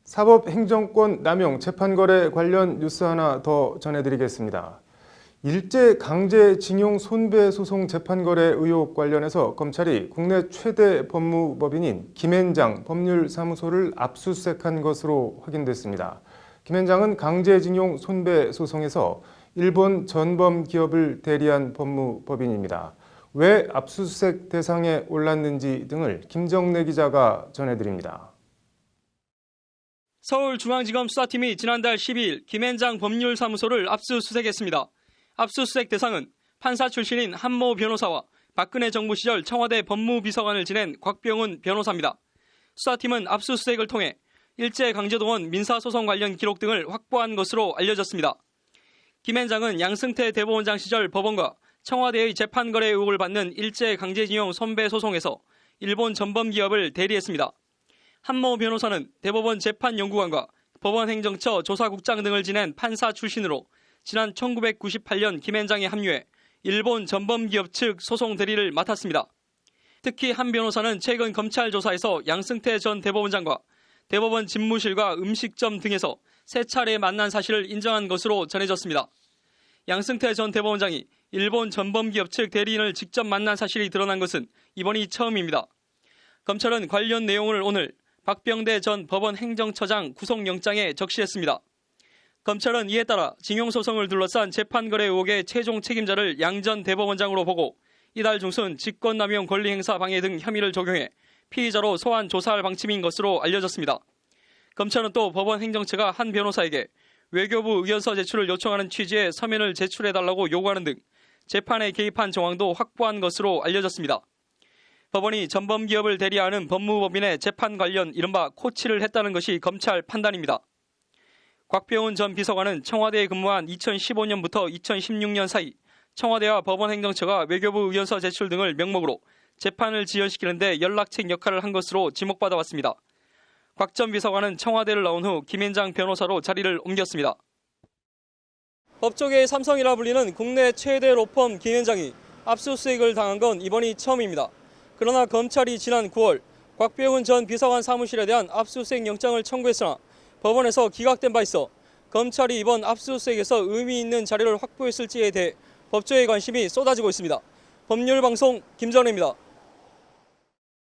사법행정권 남용 재판거래 관련 뉴스 하나 더 전해드리겠습니다. 일제 강제징용 손배소송 재판거래 의혹 관련해서 검찰이 국내 최대 법무법인인 김앤장 법률사무소를 압수수색한 것으로 확인됐습니다. 김앤장은 강제징용 손배소송에서 일본 전범 기업을 대리한 법무법인입니다. 왜 압수수색 대상에 올랐는지 등을 김정래 기자가 전해드립니다. 서울중앙지검 수사팀이 지난달 12일 김앤장 법률사무소를 압수수색했습니다. 압수수색 대상은 판사 출신인 한모 변호사와 박근혜 정부 시절 청와대 법무비서관을 지낸 곽병훈 변호사입니다. 수사팀은 압수수색을 통해 일제강제동원 민사소송 관련 기록 등을 확보한 것으로 알려졌습니다. 김앤장은 양승태 대법원장 시절 법원과 청와대의 재판거래 의혹을 받는 일제강제징용 손배소송에서 일본 전범기업을 대리했습니다. 한모 변호사는 대법원 재판연구관과 법원행정처 조사국장 등을 지낸 판사 출신으로 지난 1998년 김앤장에 합류해 일본 전범기업 측 소송 대리를 맡았습니다. 특히 한 변호사는 최근 검찰 조사에서 양승태 전 대법원장과 대법원 집무실과 음식점 등에서 3차례 만난 사실을 인정한 것으로 전해졌습니다. 양승태 전 대법원장이 일본 전범기업 측 대리인을 직접 만난 사실이 드러난 것은 이번이 처음입니다. 검찰은 관련 내용을 오늘 박병대 전 법원 행정처장 구속영장에 적시했습니다. 검찰은 이에 따라 징용소송을 둘러싼 재판거래 의혹의 최종 책임자를 양 전 대법원장으로 보고 이달 중순 직권남용 권리행사 방해 등 혐의를 적용해 피의자로 소환 조사할 방침인 것으로 알려졌습니다. 검찰은 또 법원 행정처가 한 변호사에게 외교부 의견서 제출을 요청하는 취지의 서면을 제출해달라고 요구하는 등 재판에 개입한 정황도 확보한 것으로 알려졌습니다. 법원이 전범기업을 대리하는 법무법인의 재판 관련 이른바 코치를 했다는 것이 검찰 판단입니다. 곽병훈 전 비서관은 청와대에 근무한 2015년부터 2016년 사이 청와대와 법원행정처가 외교부 의견서 제출 등을 명목으로 재판을 지연시키는 데 연락책 역할을 한 것으로 지목받아왔습니다. 곽 전 비서관은 청와대를 나온 후 김앤장 변호사로 자리를 옮겼습니다. 법조계의 삼성이라 불리는 국내 최대 로펌 김앤장이 압수수색을 당한 건 이번이 처음입니다. 그러나 검찰이 지난 9월 곽병훈 전 비서관 사무실에 대한 압수수색 영장을 청구했으나 법원에서 기각된 바 있어 검찰이 이번 압수수색에서 의미 있는 자료를 확보했을지에 대해 법조의 관심이 쏟아지고 있습니다. 법률방송 김정래입니다.